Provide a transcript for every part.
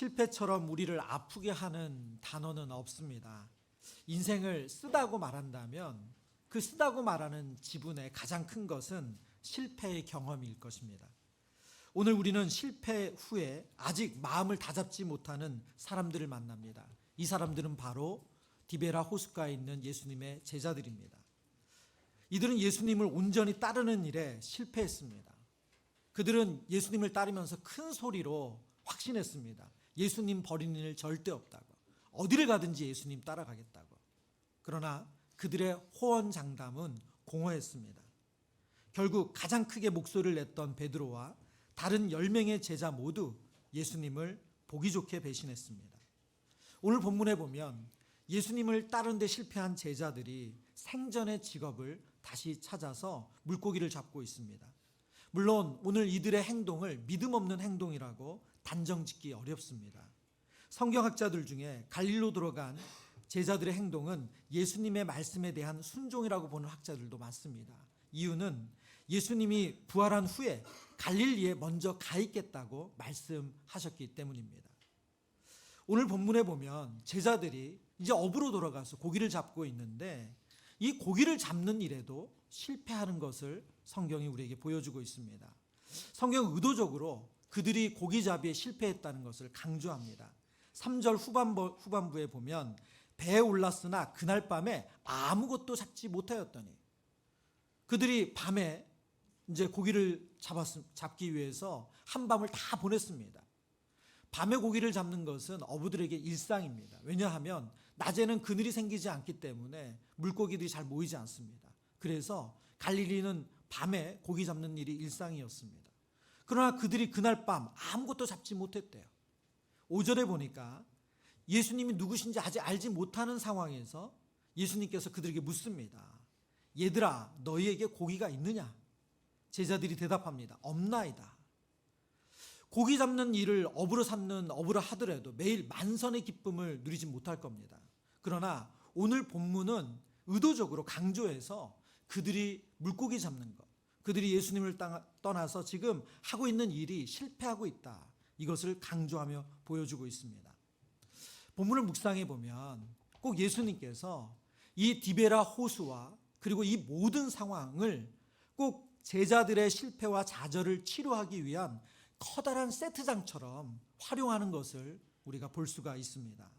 실패처럼 우리를 아프게 하는 단어는 없습니다. 인생을 쓰다고 말한다면 그 쓰다고 말하는 지분의 가장 큰 것은 실패의 경험일 것입니다. 오늘 우리는 실패 후에 아직 마음을 다잡지 못하는 사람들을 만납니다. 이 사람들은 바로 디베라 호숫가에 있는 예수님의 제자들입니다. 이들은 예수님을 온전히 따르는 일에 실패했습니다. 그들은 예수님을 따르면서 큰 소리로 확신했습니다. 예수님 버리는 일 절대 없다고. 어디를 가든지 예수님 따라가겠다고. 그러나 그들의 호언장담은 공허했습니다. 결국 가장 크게 목소리를 냈던 베드로와 다른 10명의 제자 모두 예수님을 보기 좋게 배신했습니다. 오늘 본문에 보면 예수님을 따르는 데 실패한 제자들이 생전의 직업을 다시 찾아서 물고기를 잡고 있습니다. 물론 오늘 이들의 행동을 믿음 없는 행동이라고 단정짓기 어렵습니다. 성경학자들 중에 갈릴리로 들어간 제자들의 행동은 예수님의 말씀에 대한 순종이라고 보는 학자들도 많습니다. 이유는 예수님이 부활한 후에 갈릴리에 먼저 가 있겠다고 말씀하셨기 때문입니다. 오늘 본문에 보면 제자들이 이제 업으로 돌아가서 고기를 잡고 있는데 이 고기를 잡는 일에도 실패하는 것을 성경이 우리에게 보여주고 있습니다. 성경은 의도적으로 그들이 고기잡이에 실패했다는 것을 강조합니다. 3절 후반부에 보면 배에 올랐으나 그날 밤에 아무것도 잡지 못하였더니, 그들이 밤에 이제 고기를 잡기 위해서 한밤을 다 보냈습니다. 밤에 고기를 잡는 것은 어부들에게 일상입니다. 왜냐하면 낮에는 그늘이 생기지 않기 때문에 물고기들이 잘 모이지 않습니다. 그래서 갈릴리는 밤에 고기 잡는 일이 일상이었습니다. 그러나 그들이 그날 밤 아무것도 잡지 못했대요. 5절에 보니까 예수님이 누구신지 아직 알지 못하는 상황에서 예수님께서 그들에게 묻습니다. 얘들아, 너희에게 고기가 있느냐? 제자들이 대답합니다. 없나이다. 고기 잡는 일을 업으로 삼는 업으로 하더라도 매일 만선의 기쁨을 누리지 못할 겁니다. 그러나 오늘 본문은 의도적으로 강조해서 그들이 물고기 잡는 것, 그들이 예수님을 떠나서 지금 하고 있는 일이 실패하고 있다, 이것을 강조하며 보여주고 있습니다. 본문을 묵상해 보면 꼭 예수님께서 이 디베라 호수와 그리고 이 모든 상황을 꼭 제자들의 실패와 좌절을 치료하기 위한 커다란 세트장처럼 활용하는 것을 우리가 볼 수가 있습니다.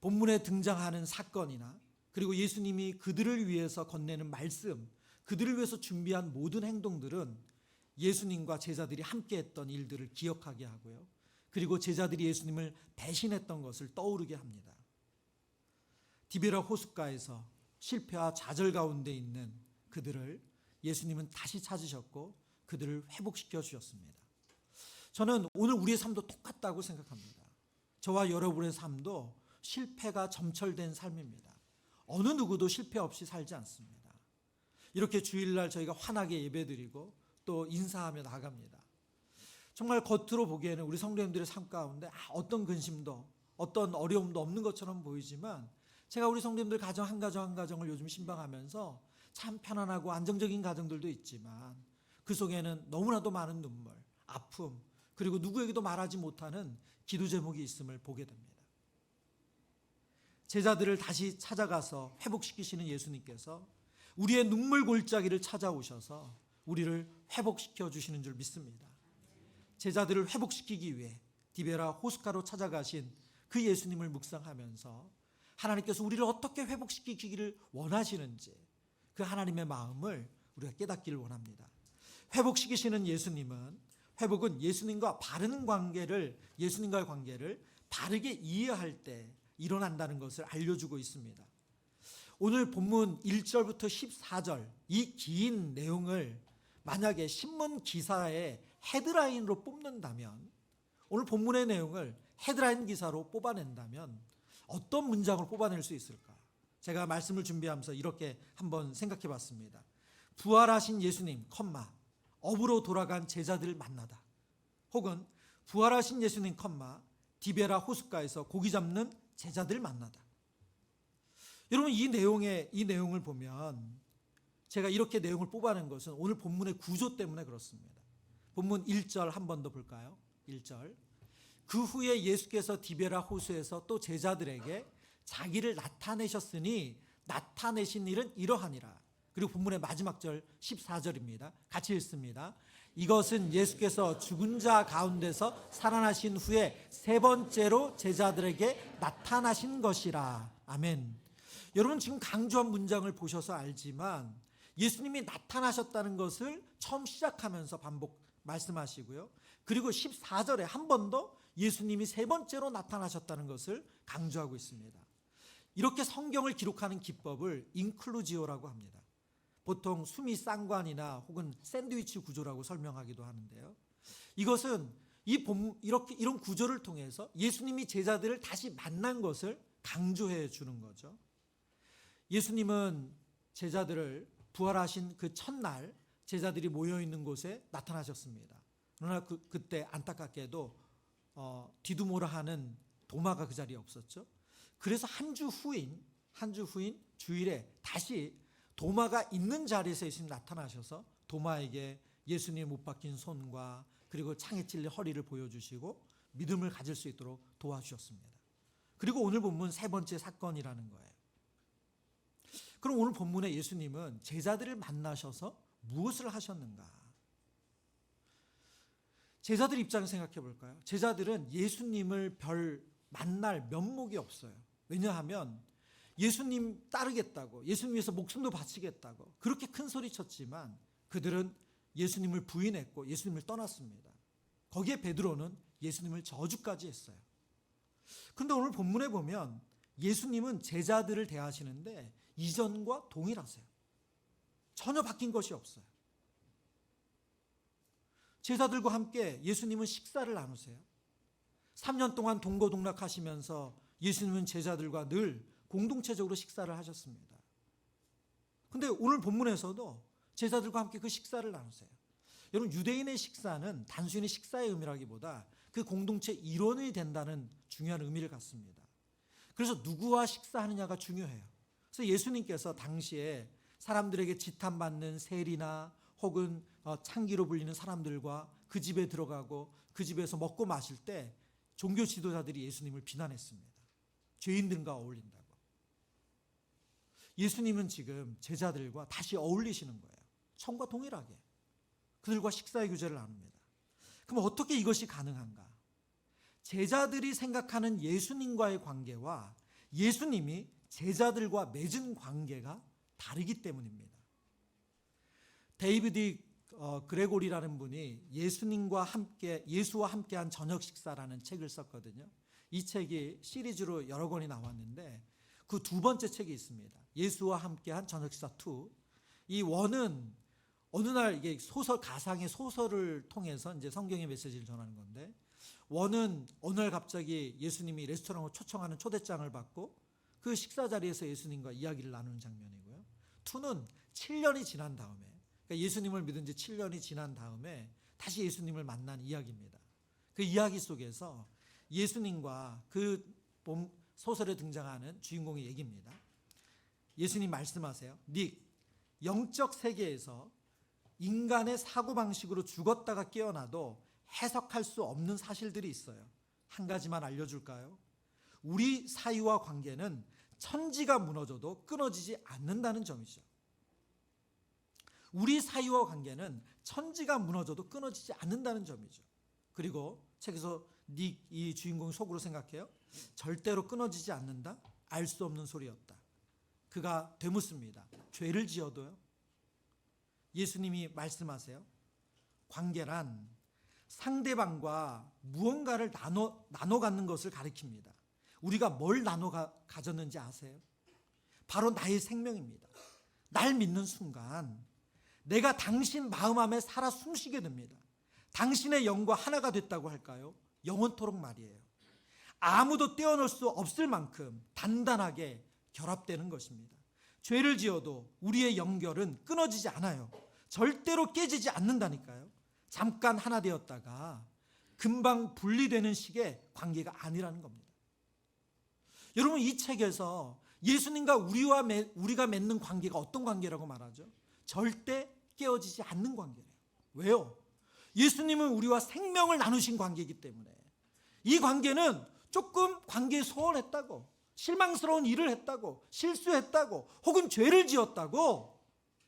본문에 등장하는 사건이나 그리고 예수님이 그들을 위해서 건네는 말씀, 그들을 위해서 준비한 모든 행동들은 예수님과 제자들이 함께했던 일들을 기억하게 하고요. 그리고 제자들이 예수님을 배신했던 것을 떠오르게 합니다. 디베라 호숫가에서 실패와 좌절 가운데 있는 그들을 예수님은 다시 찾으셨고 그들을 회복시켜 주셨습니다. 저는 오늘 우리의 삶도 똑같다고 생각합니다. 저와 여러분의 삶도 실패가 점철된 삶입니다. 어느 누구도 실패 없이 살지 않습니다. 이렇게 주일날 저희가 환하게 예배드리고 또 인사하며 나갑니다. 정말 겉으로 보기에는 우리 성도님들의 삶 가운데 어떤 근심도 어떤 어려움도 없는 것처럼 보이지만, 제가 우리 성도님들 가정 한 가정 한 가정을 요즘 신방하면서 참 편안하고 안정적인 가정들도 있지만 그 속에는 너무나도 많은 눈물, 아픔, 그리고 누구에게도 말하지 못하는 기도 제목이 있음을 보게 됩니다. 제자들을 다시 찾아가서 회복시키시는 예수님께서 우리의 눈물 골짜기를 찾아오셔서 우리를 회복시켜 주시는 줄 믿습니다. 제자들을 회복시키기 위해 디베라 호숫가로 찾아가신 그 예수님을 묵상하면서 하나님께서 우리를 어떻게 회복시키기를 원하시는지 그 하나님의 마음을 우리가 깨닫기를 원합니다. 회복시키시는 회복은 예수님과의 관계를 바르게 이해할 때 일어난다는 것을 알려주고 있습니다. 오늘 본문 1절부터 14절 이 긴 내용을 만약에 신문 기사의 헤드라인으로 뽑는다면, 오늘 본문의 내용을 헤드라인 기사로 뽑아낸다면 어떤 문장을 뽑아낼 수 있을까? 제가 말씀을 준비하면서 이렇게 한번 생각해 봤습니다. 부활하신 예수님, 업으로 돌아간 제자들을 만나다. 혹은 부활하신 예수님, 디베라 호숫가에서 고기 잡는 제자들 만나다. 여러분, 이 내용을 보면 제가 이렇게 내용을 뽑아낸 것은 오늘 본문의 구조 때문에 그렇습니다. 본문 1절 한 번 더 볼까요? 1절. 그 후에 예수께서 디베라 호수에서 또 제자들에게 자기를 나타내셨으니 나타내신 일은 이러하니라. 그리고 본문의 마지막 절 14절입니다. 같이 읽습니다. 이것은 예수께서 죽은 자 가운데서 살아나신 후에 세 번째로 제자들에게 나타나신 것이라. 아멘. 여러분 지금 강조한 문장을 보셔서 알지만 예수님이 나타나셨다는 것을 처음 시작하면서 반복 말씀하시고요. 그리고 14절에 한 번 더 예수님이 세 번째로 나타나셨다는 것을 강조하고 있습니다. 이렇게 성경을 기록하는 기법을 인클루지오라고 합니다. 보통 수미 쌍관이나 혹은 샌드위치 구조라고 설명하기도 하는데요. 이것은 이런 구조를 통해서 예수님이 제자들을 다시 만난 것을 강조해 주는 거죠. 예수님은 제자들을 부활하신 그 첫날 제자들이 모여있는 곳에 나타나셨습니다. 그러나 그때 안타깝게도 디두모라 하는 도마가 그 자리에 없었죠. 그래서 한 주 후인 주일에 다시 도마가 있는 자리에서 예수님 나타나셔서 도마에게 예수님 못 박힌 손과 그리고 창에 찔린 허리를 보여주시고 믿음을 가질 수 있도록 도와주셨습니다. 그리고 오늘 본문 세 번째 사건이라는 거예요. 그럼 오늘 본문에 예수님은 제자들을 만나셔서 무엇을 하셨는가? 제자들 입장을 생각해 볼까요? 제자들은 예수님을 별 만날 면목이 없어요. 왜냐하면 예수님 따르겠다고, 예수님 위해서 목숨도 바치겠다고 그렇게 큰 소리 쳤지만 그들은 예수님을 부인했고 예수님을 떠났습니다. 거기에 베드로는 예수님을 저주까지 했어요. 그런데 오늘 본문에 보면 예수님은 제자들을 대하시는데 이전과 동일하세요. 전혀 바뀐 것이 없어요. 제자들과 함께 예수님은 식사를 나누세요. 3년 동안 동고동락하시면서 예수님은 제자들과 늘 공동체적으로 식사를 하셨습니다. 그런데 오늘 본문에서도 제자들과 함께 그 식사를 나누세요. 여러분 유대인의 식사는 단순히 식사의 의미라기보다 그 공동체 일원이 된다는 중요한 의미를 갖습니다. 그래서 누구와 식사하느냐가 중요해요. 그래서 예수님께서 당시에 사람들에게 지탄받는 세리나 혹은 창기로 불리는 사람들과 그 집에 들어가고 그 집에서 먹고 마실 때 종교 지도자들이 예수님을 비난했습니다. 죄인들과 어울린다고. 예수님은 지금 제자들과 다시 어울리시는 거예요. 처음과 동일하게. 그들과 식사의 교제를 나눕니다. 그럼 어떻게 이것이 가능한가? 제자들이 생각하는 예수님과의 관계와 예수님이 제자들과 맺은 관계가 다르기 때문입니다. 데이비드 그레고리라는 분이 예수와 함께한 저녁 식사라는 책을 썼거든요. 이 책이 시리즈로 여러 권이 나왔는데 그 두 번째 책이 있습니다. 예수와 함께한 저녁 식사 2. 이 원은 어느 날 이게 가상의 소설을 통해서 이제 성경의 메시지를 전하는 건데, 원은 어느 날 갑자기 예수님이 레스토랑으로 초청하는 초대장을 받고 그 식사 자리에서 예수님과 이야기를 나누는 장면이고요. 2는 7년이 지난 다음에, 그러니까 예수님을 믿은 지 7년이 지난 다음에 다시 예수님을 만난 이야기입니다. 그 이야기 속에서 예수님과 그 소설에 등장하는 주인공의 얘기입니다. 예수님 말씀하세요. 닉, 영적 세계에서 인간의 사고방식으로 죽었다가 깨어나도 해석할 수 없는 사실들이 있어요. 한 가지만 알려줄까요? 우리 사이와 관계는 천지가 무너져도 끊어지지 않는다는 점이죠. 우리 사이와 관계는 천지가 무너져도 끊어지지 않는다는 점이죠. 그리고 책에서 닉 이 주인공이 속으로 생각해요. 절대로 끊어지지 않는다? 알 수 없는 소리였다. 그가 되묻습니다. 죄를 지어도요? 예수님이 말씀하세요. 관계란 상대방과 무언가를 나눠 갖는 것을 가리킵니다. 우리가 뭘 나눠 가졌는지 아세요? 바로 나의 생명입니다. 날 믿는 순간 내가 당신 마음 안에 살아 숨쉬게 됩니다. 당신의 영과 하나가 됐다고 할까요? 영원토록 말이에요. 아무도 떼어놓을 수 없을 만큼 단단하게 결합되는 것입니다. 죄를 지어도 우리의 연결은 끊어지지 않아요. 절대로 깨지지 않는다니까요. 잠깐 하나 되었다가 금방 분리되는 식의 관계가 아니라는 겁니다. 여러분, 이 책에서 예수님과 우리가 맺는 관계가 어떤 관계라고 말하죠? 절대 깨어지지 않는 관계래요. 왜요? 예수님은 우리와 생명을 나누신 관계이기 때문에. 이 관계는 조금 관계에 소원했다고, 실망스러운 일을 했다고, 실수했다고, 혹은 죄를 지었다고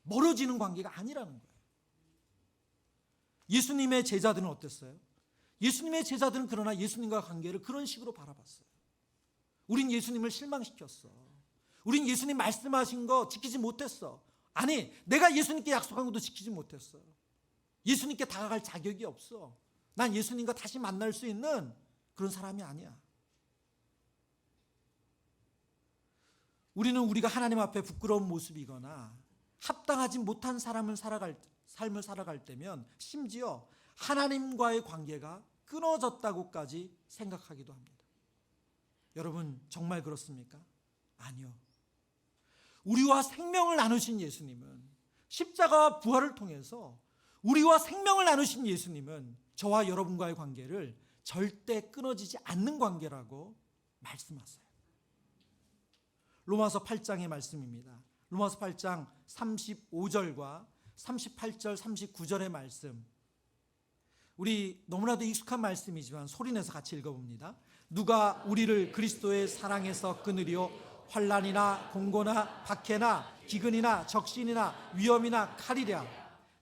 멀어지는 관계가 아니라는 거예요. 예수님의 제자들은 어땠어요? 예수님의 제자들은 그러나 예수님과 관계를 그런 식으로 바라봤어요. 우린 예수님을 실망시켰어. 우린 예수님 말씀하신 거 지키지 못했어. 아니, 내가 예수님께 약속한 것도 지키지 못했어. 예수님께 다가갈 자격이 없어. 난 예수님과 다시 만날 수 있는 그런 사람이 아니야. 우리는 우리가 하나님 앞에 부끄러운 모습이거나 합당하지 못한 삶을 살아갈 때면 심지어 하나님과의 관계가 끊어졌다고까지 생각하기도 합니다. 여러분, 정말 그렇습니까? 아니요. 우리와 생명을 나누신 예수님은, 십자가와 부활을 통해서 우리와 생명을 나누신 예수님은 저와 여러분과의 관계를 절대 끊어지지 않는 관계라고 말씀하세요. 로마서 8장의 말씀입니다. 로마서 8장 35절과 38절, 39절의 말씀. 우리 너무나도 익숙한 말씀이지만 소리내서 같이 읽어봅니다. 누가 우리를 그리스도의 사랑에서 끊으리요? 환난이나 공고나 박해나 기근이나 적신이나 위험이나 칼이랴.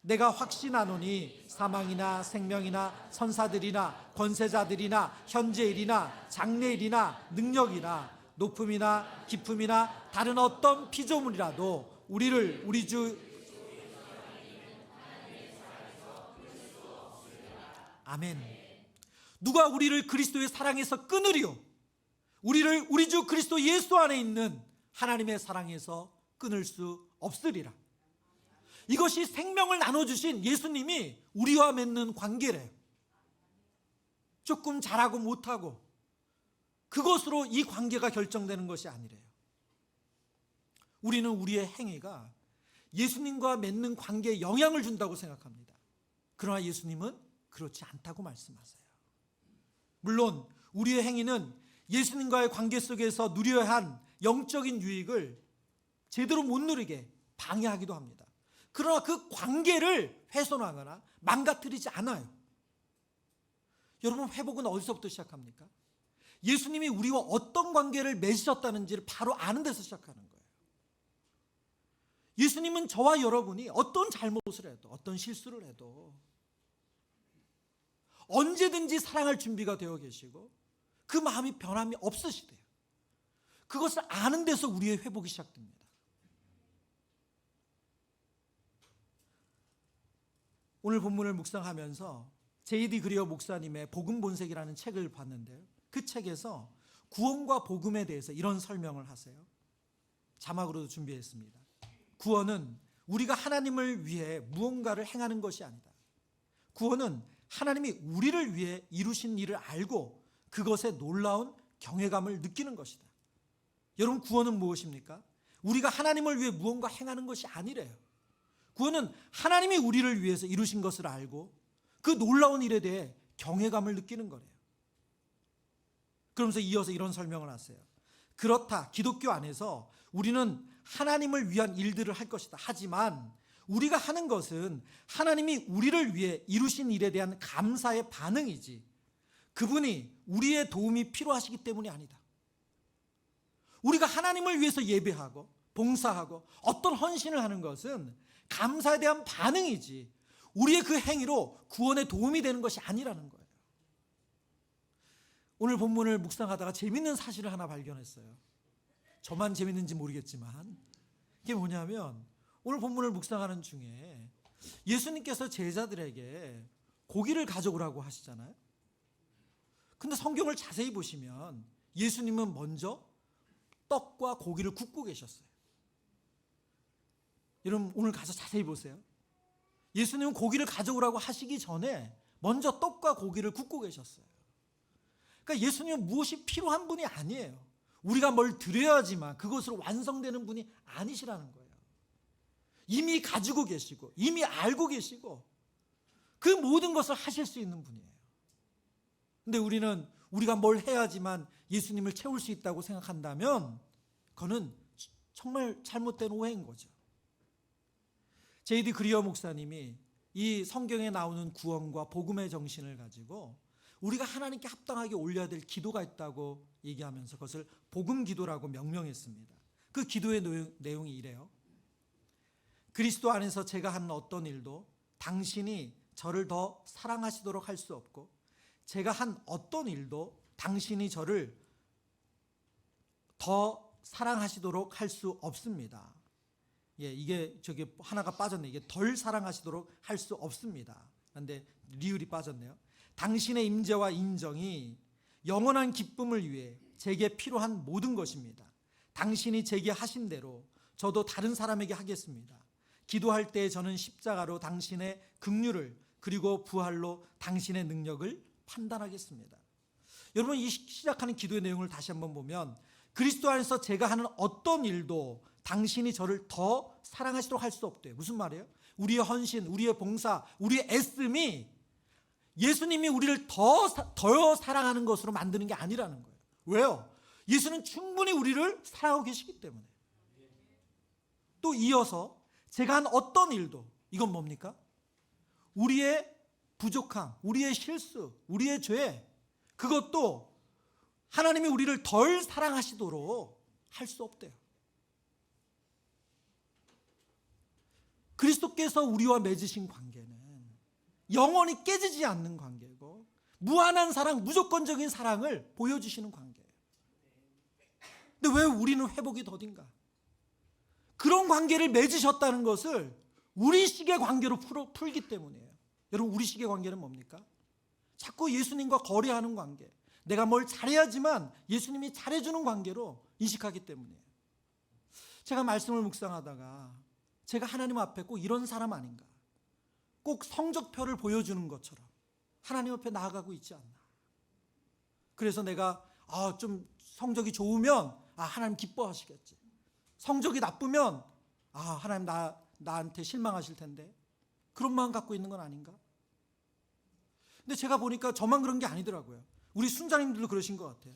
내가 확신하노니 사망이나 생명이나 선사들이나 권세자들이나 현재일이나 장래일이나 능력이나 높음이나 깊음이나 다른 어떤 피조물이라도 우리를 우리 주 아멘. 누가 우리를 그리스도의 사랑에서 끊으리요? 우리를 우리 주 그리스도 예수 안에 있는 하나님의 사랑에서 끊을 수 없으리라. 이것이 생명을 나눠주신 예수님이 우리와 맺는 관계래요. 조금 잘하고 못하고 그것으로 이 관계가 결정되는 것이 아니래요. 우리는 우리의 행위가 예수님과 맺는 관계에 영향을 준다고 생각합니다. 그러나 예수님은 그렇지 않다고 말씀하세요. 물론 우리의 행위는 예수님과의 관계 속에서 누려야 한 영적인 유익을 제대로 못 누리게 방해하기도 합니다. 그러나 그 관계를 훼손하거나 망가뜨리지 않아요. 여러분, 회복은 어디서부터 시작합니까? 예수님이 우리와 어떤 관계를 맺으셨다는지를 바로 아는 데서 시작하는 거예요. 예수님은 저와 여러분이 어떤 잘못을 해도, 어떤 실수를 해도 언제든지 사랑할 준비가 되어 계시고 그 마음이 변함이 없으시대요. 그것을 아는 데서 우리의 회복이 시작됩니다. 오늘 본문을 묵상하면서 제이디 그리어 목사님의 복음 본색이라는 책을 봤는데요. 그 책에서 구원과 복음에 대해서 이런 설명을 하세요. 자막으로도 준비했습니다. 구원은 우리가 하나님을 위해 무언가를 행하는 것이 아니다. 구원은 하나님이 우리를 위해 이루신 일을 알고 그것에 놀라운 경외감을 느끼는 것이다. 여러분, 구원은 무엇입니까? 우리가 하나님을 위해 무언가 행하는 것이 아니래요. 구원은 하나님이 우리를 위해서 이루신 것을 알고 그 놀라운 일에 대해 경외감을 느끼는 거래요. 그러면서 이어서 이런 설명을 하세요. 그렇다, 기독교 안에서 우리는 하나님을 위한 일들을 할 것이다. 하지만 우리가 하는 것은 하나님이 우리를 위해 이루신 일에 대한 감사의 반응이지 그분이 우리의 도움이 필요하시기 때문이 아니다. 우리가 하나님을 위해서 예배하고 봉사하고 어떤 헌신을 하는 것은 감사에 대한 반응이지 우리의 그 행위로 구원에 도움이 되는 것이 아니라는 거예요. 오늘 본문을 묵상하다가 재밌는 사실을 하나 발견했어요. 저만 재밌는지 모르겠지만 이게 뭐냐면 오늘 본문을 묵상하는 중에 예수님께서 제자들에게 고기를 가져오라고 하시잖아요. 근데 성경을 자세히 보시면 예수님은 먼저 떡과 고기를 굽고 계셨어요. 여러분, 오늘 가서 자세히 보세요. 예수님은 고기를 가져오라고 하시기 전에 먼저 떡과 고기를 굽고 계셨어요. 그러니까 예수님은 무엇이 필요한 분이 아니에요. 우리가 뭘 드려야지만 그것으로 완성되는 분이 아니시라는 거예요. 이미 가지고 계시고 이미 알고 계시고 그 모든 것을 하실 수 있는 분이에요. 근데 우리는 우리가 뭘 해야지만 예수님을 채울 수 있다고 생각한다면 그거는 정말 잘못된 오해인 거죠. 제이디 그리어 목사님이 이 성경에 나오는 구원과 복음의 정신을 가지고 우리가 하나님께 합당하게 올려야 될 기도가 있다고 얘기하면서 그것을 복음 기도라고 명명했습니다. 그 기도의 내용이 이래요. 그리스도 안에서 제가 하는 어떤 일도 당신이 저를 더 사랑하시도록 할 수 없고, 제가 한 어떤 일도 당신이 저를 더 사랑하시도록 할 수 없습니다. 이게 저기 하나가 빠졌네. 이게 덜 사랑하시도록 할 수 없습니다. 그런데 리을이 빠졌네요. 당신의 임재와 인정이 영원한 기쁨을 위해 제게 필요한 모든 것입니다. 당신이 제게 하신 대로 저도 다른 사람에게 하겠습니다. 기도할 때 저는 십자가로 당신의 긍휼을, 그리고 부활로 당신의 능력을 판단하겠습니다. 여러분, 이 시작하는 기도의 내용을 다시 한번 보면, 그리스도 안에서 제가 하는 어떤 일도 당신이 저를 더 사랑하시도록 할 수 없대요. 무슨 말이에요? 우리의 헌신, 우리의 봉사, 우리의 애씀이 예수님이 우리를 더 사랑하는 것으로 만드는 게 아니라는 거예요. 왜요? 예수는 충분히 우리를 사랑하고 계시기 때문에. 또 이어서 제가 한 어떤 일도, 이건 뭡니까? 우리의 부족함, 우리의 실수, 우리의 죄, 그것도 하나님이 우리를 덜 사랑하시도록 할 수 없대요. 그리스도께서 우리와 맺으신 관계는 영원히 깨지지 않는 관계고, 무한한 사랑, 무조건적인 사랑을 보여주시는 관계예요. 근데 왜 우리는 회복이 더딘가? 그런 관계를 맺으셨다는 것을 우리식의 관계로 풀기 때문이에요. 여러분, 우리식의 관계는 뭡니까? 자꾸 예수님과 거래하는 관계, 내가 뭘 잘해야지만 예수님이 잘해주는 관계로 인식하기 때문이에요. 제가 말씀을 묵상하다가 제가 하나님 앞에 꼭 이런 사람 아닌가, 꼭 성적표를 보여주는 것처럼 하나님 앞에 나아가고 있지 않나. 그래서 내가 좀 성적이 좋으면 하나님 기뻐하시겠지, 성적이 나쁘면 하나님 나한테 실망하실 텐데, 그런 마음 갖고 있는 건 아닌가? 근데 제가 보니까 저만 그런 게 아니더라고요. 우리 순자님들도 그러신 것 같아요.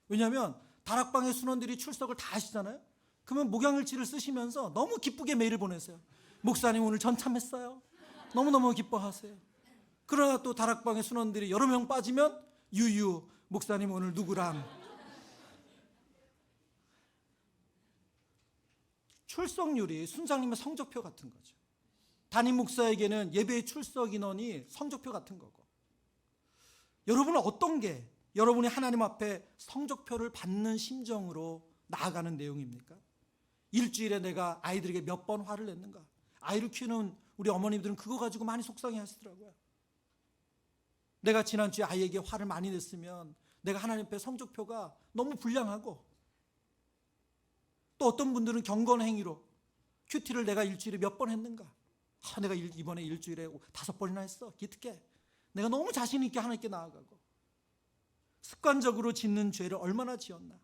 왜냐하면 다락방의 순원들이 출석을 다 하시잖아요. 그러면 목양일지를 쓰시면서 너무 기쁘게 메일을 보내세요. 목사님 오늘 전참했어요. 너무너무 기뻐하세요. 그러나 또 다락방의 순원들이 여러 명 빠지면 유유, 목사님 오늘 누구랑. 출석률이 순장님의 성적표 같은 거죠. 담임 목사에게는 예배의 출석 인원이 성적표 같은 거고, 여러분은 어떤 게 여러분이 하나님 앞에 성적표를 받는 심정으로 나아가는 내용입니까? 일주일에 내가 아이들에게 몇 번 화를 냈는가? 아이를 키우는 우리 어머님들은 그거 가지고 많이 속상해 하시더라고요. 내가 지난주에 아이에게 화를 많이 냈으면 내가 하나님 앞에 성적표가 너무 불량하고, 또 어떤 분들은 경건 행위로 큐티를 내가 일주일에 몇 번 했는가? 내가 이번에 일주일에 5번이나 했어. 기특해. 내가 너무 자신 있게 하나님께 나아가고, 습관적으로 짓는 죄를 얼마나 지었나?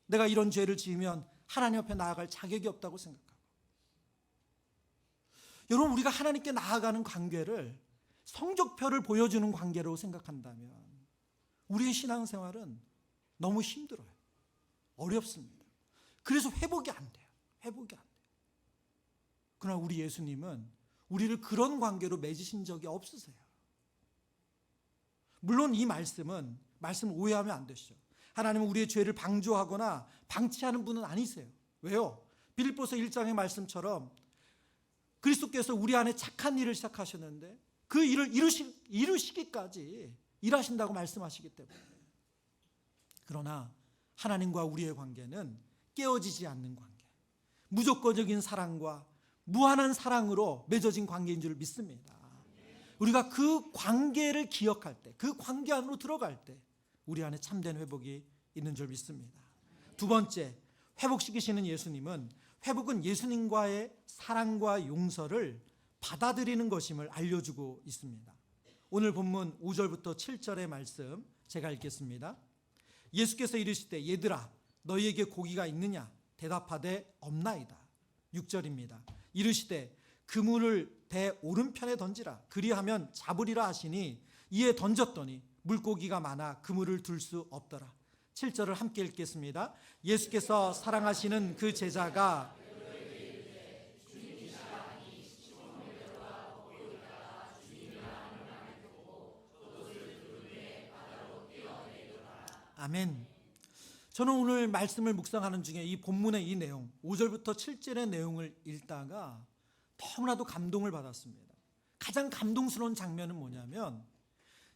내가 이런 죄를 지으면 하나님 앞에 나아갈 자격이 없다고 생각하고. 여러분, 우리가 하나님께 나아가는 관계를 성적표를 보여주는 관계로 생각한다면 우리의 신앙생활은 너무 힘들어요. 어렵습니다. 그래서 회복이 안 돼요. 회복이 안 돼요. 그러나 우리 예수님은 우리를 그런 관계로 맺으신 적이 없으세요. 물론 이 말씀을 오해하면 안 되시죠. 하나님은 우리의 죄를 방조하거나 방치하는 분은 아니세요. 왜요? 빌립보서 1장의 말씀처럼 그리스도께서 우리 안에 착한 일을 시작하셨는데 그 일을 이루시기까지 일하신다고 말씀하시기 때문에. 그러나 하나님과 우리의 관계는 깨어지지 않는 관계, 무조건적인 사랑과 무한한 사랑으로 맺어진 관계인 줄 믿습니다. 우리가 그 관계를 기억할 때, 그 관계 안으로 들어갈 때 우리 안에 참된 회복이 있는 줄 믿습니다. 두 번째, 회복시키시는 예수님은, 회복은 예수님과의 사랑과 용서를 받아들이는 것임을 알려주고 있습니다. 오늘 본문 5절부터 7절의 말씀 제가 읽겠습니다. 예수께서 이르시되 얘들아 너희에게 고기가 있느냐? 대답하되 없나이다. 6절입니다. 이르시되 그물을 배 오른편에 던지라. 그리하면 잡으리라 하시니 이에 던졌더니 물고기가 많아 그물을 들 수 없더라. 7절을 함께 읽겠습니다. 예수께서 사랑하시는 그 제자가 아멘. 저는 오늘 말씀을 묵상하는 중에 이 본문의 이 내용 5절부터 7절의 내용을 읽다가 너무나도 감동을 받았습니다. 가장 감동스러운 장면은 뭐냐면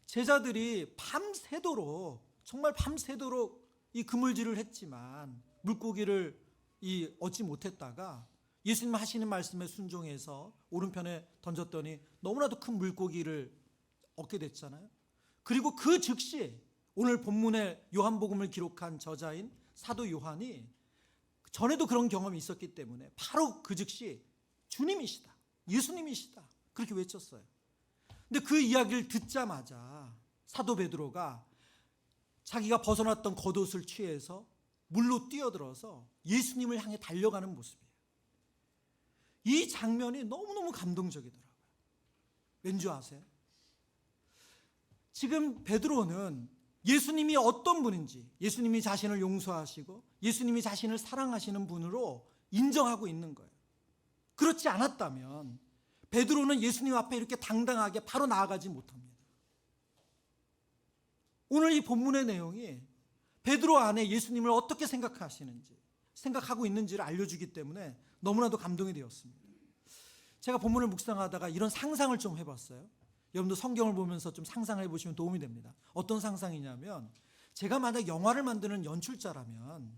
제자들이 밤새도록 정말 밤새도록 이 그물질을 했지만 물고기를 얻지 못했다가 예수님 하시는 말씀에 순종해서 오른편에 던졌더니 너무나도 큰 물고기를 얻게 됐잖아요. 그리고 그 즉시 오늘 본문의 요한복음을 기록한 저자인 사도 요한이 전에도 그런 경험이 있었기 때문에 바로 그 즉시 주님이시다, 예수님이시다 그렇게 외쳤어요. 근데 그 이야기를 듣자마자 사도 베드로가 자기가 벗어났던 겉옷을 취해서 물로 뛰어들어서 예수님을 향해 달려가는 모습이에요. 이 장면이 너무너무 감동적이더라고요. 왠지 아세요? 지금 베드로는 예수님이 어떤 분인지, 예수님이 자신을 용서하시고 예수님이 자신을 사랑하시는 분으로 인정하고 있는 거예요. 그렇지 않았다면 베드로는 예수님 앞에 이렇게 당당하게 바로 나아가지 못합니다. 오늘 이 본문의 내용이 베드로 안에 예수님을 어떻게 생각하고 있는지를 알려주기 때문에 너무나도 감동이 되었습니다. 제가 본문을 묵상하다가 이런 상상을 좀 해봤어요. 여러분도 성경을 보면서 좀 상상해 보시면 도움이 됩니다. 어떤 상상이냐면 제가 만약 영화를 만드는 연출자라면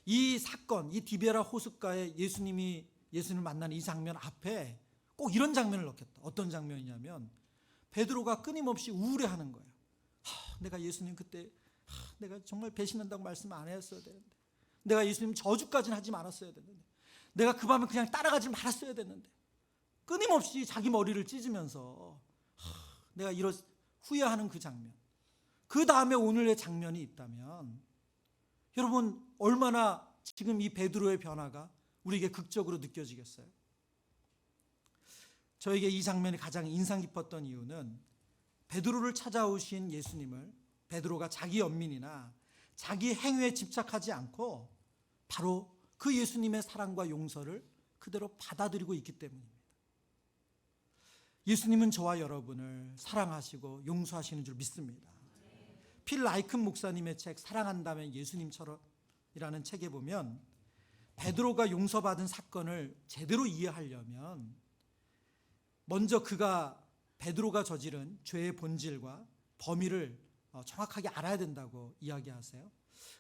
이 사건, 이 디베라 호숫가에 예수님을 만나는 이 장면 앞에 꼭 이런 장면을 넣겠다. 어떤 장면이냐면 베드로가 끊임없이 우울해하는 거예요. 내가 예수님 그때 내가 정말 배신한다고 말씀 안 했어야 되는데, 내가 예수님 저주까지는 하지 말았어야 되는데, 내가 그 밤에 그냥 따라가지 말았어야 되는데, 끊임없이 자기 머리를 찢으면서 내가 후회하는 그 장면. 그 다음에 오늘의 장면이 있다면 여러분 얼마나 지금 이 베드로의 변화가 우리에게 극적으로 느껴지겠어요? 저에게 이 장면이 가장 인상 깊었던 이유는 베드로를 찾아오신 예수님을 베드로가 자기 연민이나 자기 행위에 집착하지 않고 바로 그 예수님의 사랑과 용서를 그대로 받아들이고 있기 때문입니다. 예수님은 저와 여러분을 사랑하시고 용서하시는 줄 믿습니다. 필 라이큰 목사님의 책 사랑한다면 예수님처럼이라는 책에 보면 베드로가 용서받은 사건을 제대로 이해하려면 먼저 베드로가 저지른 죄의 본질과 범위를 정확하게 알아야 된다고 이야기하세요.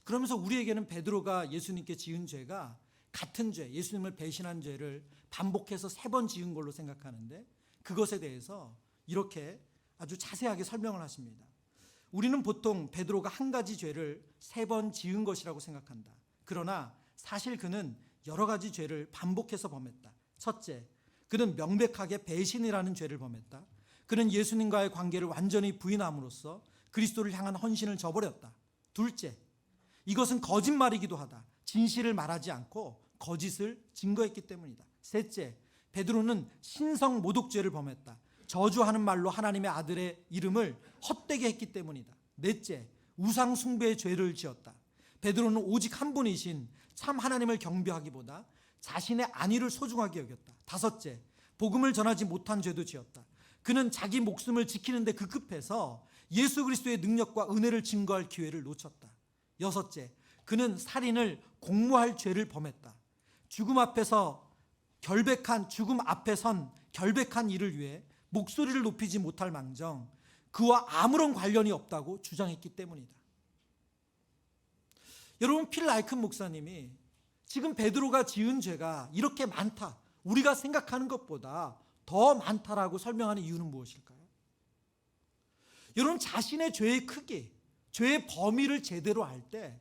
그러면서 우리에게는 베드로가 예수님께 지은 죄가 같은 죄, 예수님을 배신한 죄를 반복해서 3번 지은 걸로 생각하는데 그것에 대해서 이렇게 아주 자세하게 설명을 하십니다. 우리는 보통 베드로가 한 가지 죄를 3번 지은 것이라고 생각한다. 그러나 사실 그는 여러 가지 죄를 반복해서 범했다. 첫째, 그는 명백하게 배신이라는 죄를 범했다. 그는 예수님과의 관계를 완전히 부인함으로써 그리스도를 향한 헌신을 저버렸다. 둘째, 이것은 거짓말이기도 하다. 진실을 말하지 않고 거짓을 증거했기 때문이다. 셋째, 베드로는 신성 모독죄를 범했다. 저주하는 말로 하나님의 아들의 이름을 헛되게 했기 때문이다. 넷째, 우상 숭배의 죄를 지었다. 베드로는 오직 한 분이신 참 하나님을 경배하기보다 자신의 안위를 소중하게 여겼다. 다섯째, 복음을 전하지 못한 죄도 지었다. 그는 자기 목숨을 지키는 데 급급해서 예수 그리스도의 능력과 은혜를 증거할 기회를 놓쳤다. 여섯째, 그는 살인을 공모할 죄를 범했다. 죽음 앞에 선 결백한 일을 위해 목소리를 높이지 못할 망정 그와 아무런 관련이 없다고 주장했기 때문이다. 여러분, 필 라이큰 목사님이 지금 베드로가 지은 죄가 이렇게 많다, 우리가 생각하는 것보다 더 많다라고 설명하는 이유는 무엇일까요? 여러분, 자신의 죄의 크기, 죄의 범위를 제대로 알 때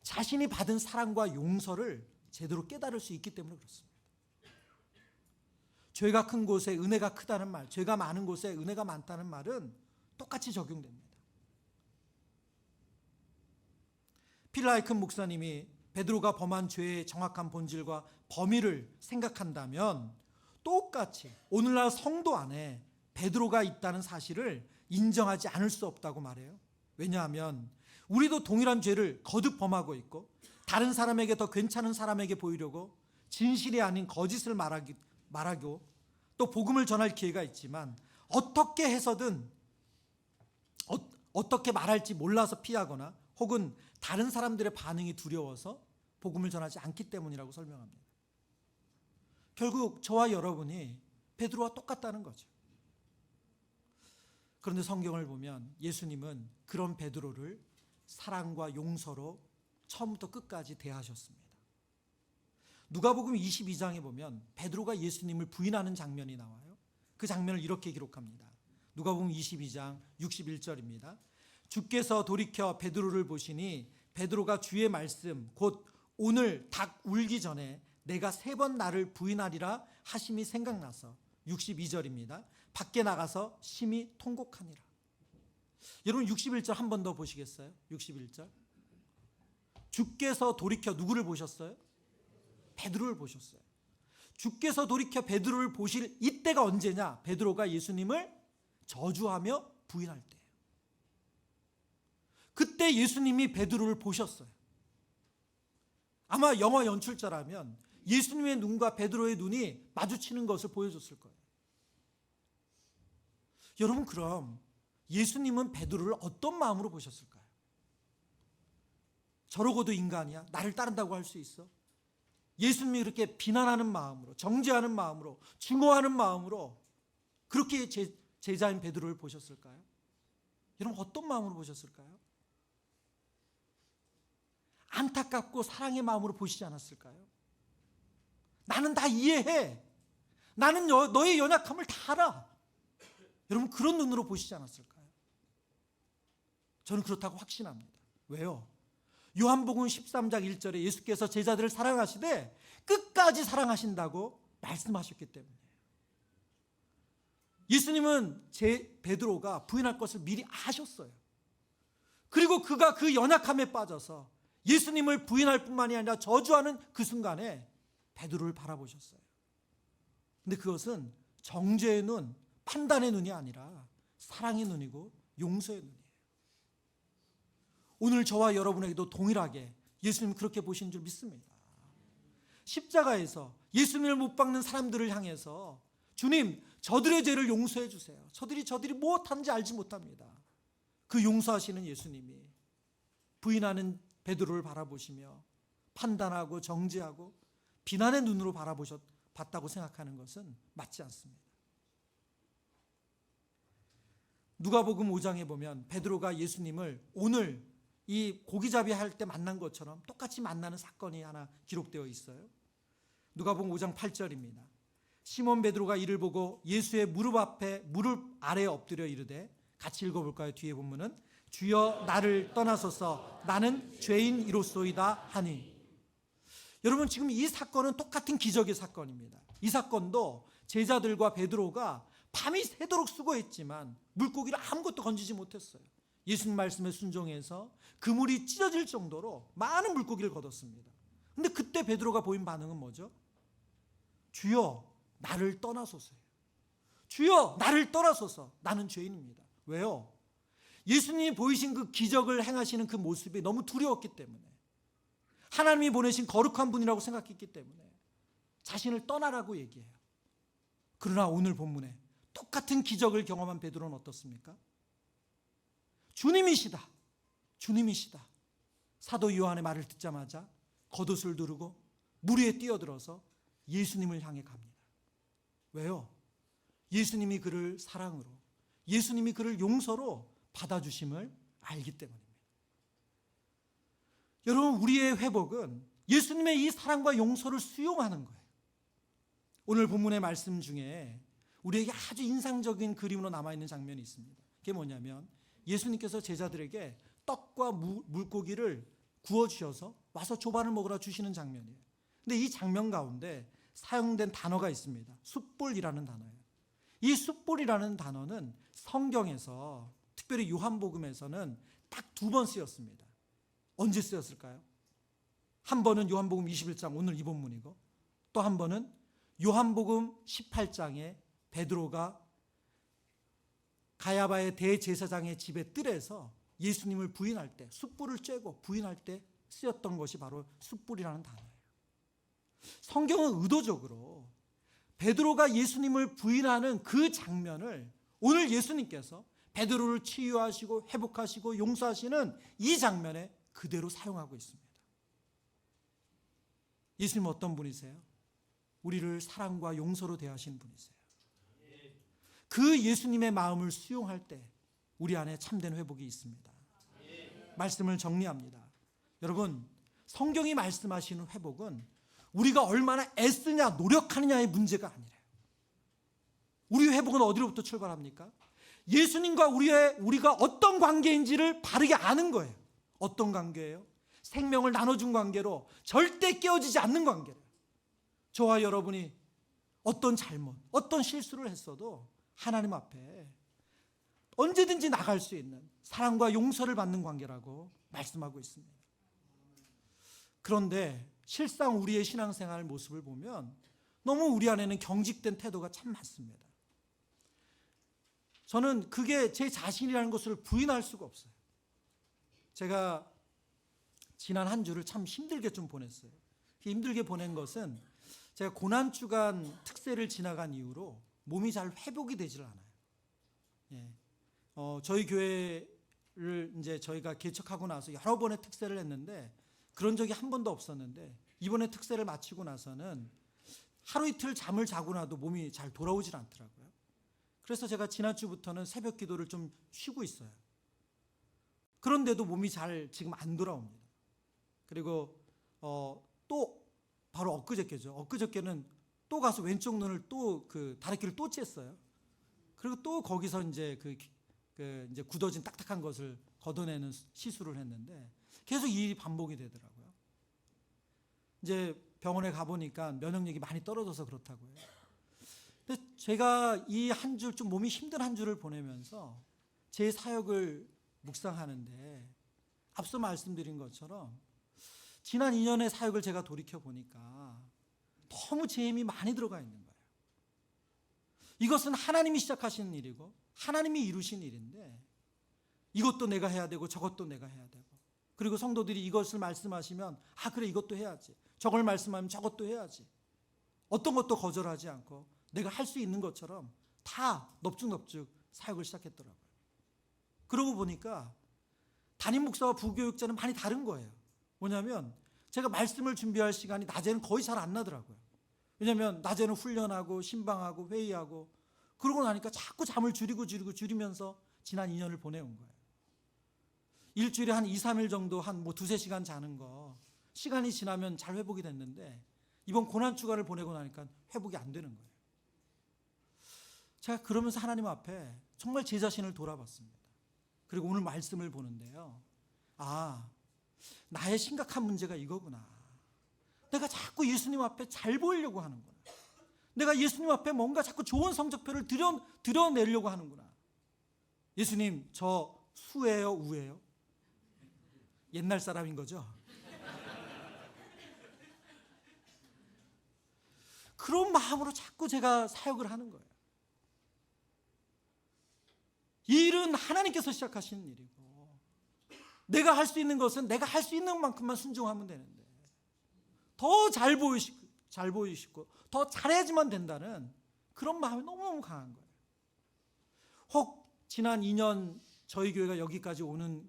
자신이 받은 사랑과 용서를 제대로 깨달을 수 있기 때문에 그렇습니다. 죄가 큰 곳에 은혜가 크다는 말, 죄가 많은 곳에 은혜가 많다는 말은 똑같이 적용됩니다. 필 라이큰 목사님이 베드로가 범한 죄의 정확한 본질과 범위를 생각한다면 똑같이 오늘날 성도 안에 베드로가 있다는 사실을 인정하지 않을 수 없다고 말해요. 왜냐하면 우리도 동일한 죄를 거듭 범하고 있고 다른 사람에게 더 괜찮은 사람에게 보이려고 진실이 아닌 거짓을 말하고 또 복음을 전할 기회가 있지만 어떻게 해서든 어떻게 말할지 몰라서 피하거나 혹은 다른 사람들의 반응이 두려워서 복음을 전하지 않기 때문이라고 설명합니다. 결국 저와 여러분이 베드로와 똑같다는 거죠. 그런데 성경을 보면 예수님은 그런 베드로를 사랑과 용서로 처음부터 끝까지 대하셨습니다. 누가복음 22장에 보면 베드로가 예수님을 부인하는 장면이 나와요. 그 장면을 이렇게 기록합니다. 누가복음 22장 61절입니다. 주께서 돌이켜 베드로를 보시니 베드로가 주의 말씀 곧 오늘 닭 울기 전에 내가 3번 나를 부인하리라 하심이 생각나서 62절입니다. 밖에 나가서 심히 통곡하니라. 여러분 61절 한 번 더 보시겠어요? 61절. 주께서 돌이켜 누구를 보셨어요? 베드로를 보셨어요. 주께서 돌이켜 베드로를 보실 이때가 언제냐? 베드로가 예수님을 저주하며 부인할 때예요. 그때 예수님이 베드로를 보셨어요. 아마 영화 연출자라면 예수님의 눈과 베드로의 눈이 마주치는 것을 보여줬을 거예요. 여러분, 그럼 예수님은 베드로를 어떤 마음으로 보셨을까요? 저러고도 인간이야? 나를 따른다고 할 수 있어? 예수님이 그렇게 비난하는 마음으로, 정죄하는 마음으로, 증오하는 마음으로 그렇게 제자인 베드로를 보셨을까요? 여러분, 어떤 마음으로 보셨을까요? 안타깝고 사랑의 마음으로 보시지 않았을까요? 나는 다 이해해. 나는 너의 연약함을 다 알아. 여러분, 그런 눈으로 보시지 않았을까요? 저는 그렇다고 확신합니다. 왜요? 요한복음 13장 1절에 예수께서 제자들을 사랑하시되 끝까지 사랑하신다고 말씀하셨기 때문이에요. 예수님은 베드로가 부인할 것을 미리 아셨어요. 그리고 그가 그 연약함에 빠져서 예수님을 부인할 뿐만이 아니라 저주하는 그 순간에 베드로를 바라보셨어요. 근데 그것은 정죄의 눈, 판단의 눈이 아니라 사랑의 눈이고 용서의 눈이에요. 오늘 저와 여러분에게도 동일하게 예수님 그렇게 보신 줄 믿습니다. 십자가에서 예수님을 못 박는 사람들을 향해서 주님, 저들의 죄를 용서해 주세요. 저들이 무엇하는지 알지 못합니다. 그 용서하시는 예수님이 부인하는 베드로를 바라보시며 판단하고 정죄하고 비난의 눈으로 봤다고 생각하는 것은 맞지 않습니다. 누가복음 5장에 보면 베드로가 예수님을 오늘 이 고기잡이 할 때 만난 것처럼 똑같이 만나는 사건이 하나 기록되어 있어요. 누가복음 5장 8절입니다. 시몬 베드로가 이를 보고 예수의 무릎 아래에 엎드려 이르되, 같이 읽어볼까요? 뒤에 본문은 주여 나를 떠나소서 나는 죄인이로소이다 하니. 여러분, 지금 이 사건은 똑같은 기적의 사건입니다. 이 사건도 제자들과 베드로가 밤이 새도록 수고했지만 물고기를 아무것도 건지지 못했어요. 예수님 말씀에 순종해서 그물이 찢어질 정도로 많은 물고기를 거뒀습니다. 근데 그때 베드로가 보인 반응은 뭐죠? 주여 나를 떠나소서예요. 주여 나를 떠나소서 나는 죄인입니다. 왜요? 예수님이 보이신 그 기적을 행하시는 그 모습이 너무 두려웠기 때문에, 하나님이 보내신 거룩한 분이라고 생각했기 때문에 자신을 떠나라고 얘기해요. 그러나 오늘 본문에 똑같은 기적을 경험한 베드로는 어떻습니까? 주님이시다. 사도 요한의 말을 듣자마자 겉옷을 두르고 물 위에 뛰어들어서 예수님을 향해 갑니다. 왜요? 예수님이 그를 사랑으로, 예수님이 그를 용서로 받아주심을 알기 때문입니다. 여러분, 우리의 회복은 예수님의 이 사랑과 용서를 수용하는 거예요. 오늘 본문의 말씀 중에 우리에게 아주 인상적인 그림으로 남아있는 장면이 있습니다. 그게 뭐냐면 예수님께서 제자들에게 떡과 물고기를 구워주셔서 와서 조반을 먹으라 주시는 장면이에요. 근데 이 장면 가운데 사용된 단어가 있습니다. 숯불이라는 단어예요. 이 숯불이라는 단어는 성경에서, 특별히 요한복음에서는 딱 2번 쓰였습니다. 언제 쓰였을까요? 한 번은 요한복음 21장 오늘 이 본문이고, 또 한 번은 요한복음 18장에 베드로가 가야바의 대제사장의 집의 뜰에서 예수님을 부인할 때, 숯불을 쬐고 부인할 때 쓰였던 것이 바로 숯불이라는 단어예요. 성경은 의도적으로 베드로가 예수님을 부인하는 그 장면을 오늘 예수님께서 베드로를 치유하시고 회복하시고 용서하시는 이 장면에 그대로 사용하고 있습니다. 예수님 어떤 분이세요? 우리를 사랑과 용서로 대하시는 분이세요. 그 예수님의 마음을 수용할 때 우리 안에 참된 회복이 있습니다. 말씀을 정리합니다. 여러분, 성경이 말씀하시는 회복은 우리가 얼마나 애쓰냐 노력하느냐의 문제가 아니래요. 우리 회복은 어디로부터 출발합니까? 예수님과 우리가 어떤 관계인지를 바르게 아는 거예요. 어떤 관계예요? 생명을 나눠준 관계로 절대 깨어지지 않는 관계예요. 저와 여러분이 어떤 잘못, 어떤 실수를 했어도 하나님 앞에 언제든지 나갈 수 있는 사랑과 용서를 받는 관계라고 말씀하고 있습니다. 그런데 실상 우리의 신앙생활 모습을 보면 너무 우리 안에는 경직된 태도가 참 많습니다. 저는 그게 제 자신이라는 것을 부인할 수가 없어요. 제가 지난 한 주를 참 힘들게 좀 보냈어요. 힘들게 보낸 것은 제가 고난주간 특세를 지나간 이후로 몸이 잘 회복이 되질 않아요. 예. 저희 교회를 이제 저희가 개척하고 나서 여러 번의 특세를 했는데 그런 적이 한 번도 없었는데 이번에 특세를 마치고 나서는 하루 이틀 잠을 자고 나도 몸이 잘 돌아오질 않더라고요. 그래서 제가 지난주부터는 새벽 기도를 좀 쉬고 있어요. 그런데도 몸이 잘 지금 안 돌아옵니다. 그리고 또 바로 엊그저께죠. 엊그저께는 또 가서 왼쪽 눈을 또 그 다래끼를 또 쬐어요. 그리고 또 거기서 이제 이제 굳어진 딱딱한 것을 걷어내는 시술을 했는데 계속 이 일이 반복이 되더라고요. 이제 병원에 가보니까 면역력이 많이 떨어져서 그렇다고 해요. 근데 제가 이 한 주 좀 몸이 힘든 한 주를 보내면서 제 사역을 묵상하는데 앞서 말씀드린 것처럼 지난 2년의 사역을 제가 돌이켜 보니까 너무 제 힘이 많이 들어가 있는 거예요. 이것은 하나님이 시작하신 일이고 하나님이 이루신 일인데 이것도 내가 해야 되고 저것도 내가 해야 되고 그리고 성도들이 이것을 말씀하시면 아 그래 이것도 해야지 저걸 말씀하면 저것도 해야지 어떤 것도 거절하지 않고 내가 할 수 있는 것처럼 다 넙죽넙죽 사역을 시작했더라고요. 그러고 보니까 담임 목사와 부교육자는 많이 다른 거예요. 뭐냐면 제가 말씀을 준비할 시간이 낮에는 거의 잘 안 나더라고요. 왜냐하면 낮에는 훈련하고 신방하고 회의하고 그러고 나니까 자꾸 잠을 줄이면서 지난 2년을 보내온 거예요. 일주일에 한 2, 3일 정도 한 뭐 2, 3시간 자는 거 시간이 지나면 잘 회복이 됐는데 이번 고난주간을 보내고 나니까 회복이 안 되는 거예요. 제가 그러면서 하나님 앞에 정말 제 자신을 돌아봤습니다. 그리고 오늘 말씀을 보는데요. 아, 나의 심각한 문제가 이거구나. 내가 자꾸 예수님 앞에 잘 보이려고 하는구나. 내가 예수님 앞에 뭔가 자꾸 좋은 성적표를 드러내려고 하는구나. 예수님, 저 수예요, 우예요? 옛날 사람인 거죠? 그런 마음으로 자꾸 제가 사역을 하는 거예요. 이 일은 하나님께서 시작하시는 일이고 내가 할 수 있는 것은 내가 할 수 있는 만큼만 순종하면 되는데 더 잘 보이시고 더 잘해야지만 된다는 그런 마음이 너무너무 강한 거예요. 혹 지난 2년 저희 교회가 여기까지 오는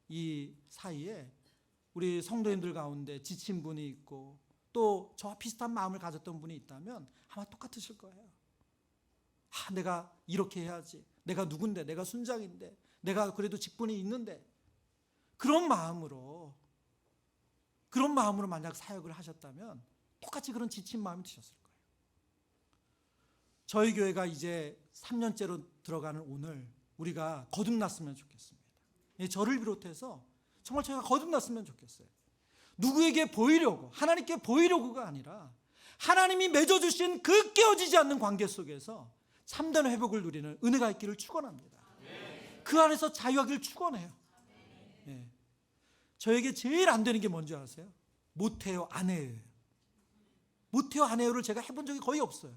이 사이에 우리 성도님들 가운데 지친 분이 있고 또 저와 비슷한 마음을 가졌던 분이 있다면 아마 똑같으실 거예요. 아, 내가 이렇게 해야지. 내가 누군데, 내가 순장인데, 내가 그래도 직분이 있는데 그런 마음으로 만약 사역을 하셨다면 똑같이 그런 지친 마음이 드셨을 거예요. 저희 교회가 이제 3년째로 들어가는 오늘 우리가 거듭났으면 좋겠습니다. 저를 비롯해서 정말 저희가 거듭났으면 좋겠어요. 누구에게 보이려고, 하나님께 보이려고가 아니라 하나님이 맺어주신 그 깨어지지 않는 관계 속에서 참된 회복을 누리는 은혜가 있기를 축원합니다. 그 안에서 자유하기를 축원해요. 네. 저에게 제일 안 되는 게 뭔지 아세요? 못해요, 안 해요. 못해요, 안 해요를 제가 해본 적이 거의 없어요.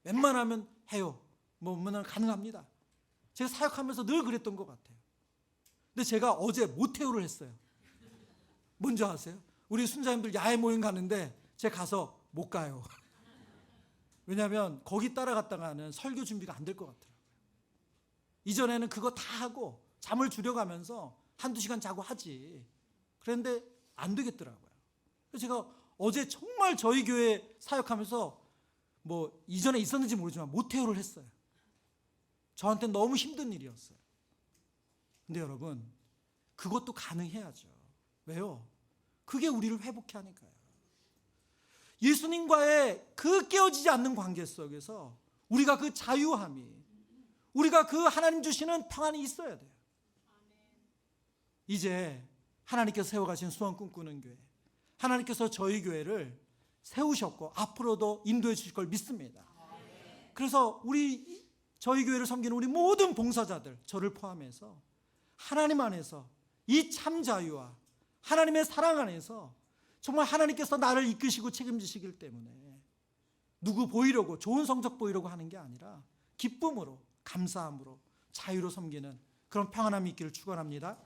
웬만하면 해요. 웬만하면 가능합니다. 제가 사역하면서 늘 그랬던 것 같아요. 근데 제가 어제 못해요를 했어요. 뭔지 아세요? 우리 순자님들 야외 모임 가는데 제가 가서 못 가요. 왜냐하면 거기 따라갔다가는 설교 준비가 안 될 것 같더라고요. 이전에는 그거 다 하고 잠을 줄여가면서 한두 시간 자고 하지. 그런데 안 되겠더라고요. 그래서 제가 어제 정말 저희 교회 사역하면서 뭐 이전에 있었는지 모르지만 모태오를 했어요. 저한테는 너무 힘든 일이었어요. 근데 여러분, 그것도 가능해야죠. 왜요? 그게 우리를 회복케 하니까요. 예수님과의 그 깨어지지 않는 관계 속에서 우리가 그 자유함이, 우리가 그 하나님 주시는 평안이 있어야 돼요. 이제 하나님께서 세워가신 수원 꿈꾸는 교회, 하나님께서 저희 교회를 세우셨고 앞으로도 인도해 주실 걸 믿습니다. 그래서 저희 교회를 섬기는 우리 모든 봉사자들, 저를 포함해서 하나님 안에서 이 참 자유와 하나님의 사랑 안에서 정말 하나님께서 나를 이끄시고 책임지시기 때문에 누구 보이려고, 좋은 성적 보이려고 하는 게 아니라 기쁨으로, 감사함으로, 자유로 섬기는 그런 평안함이 있기를 축원합니다.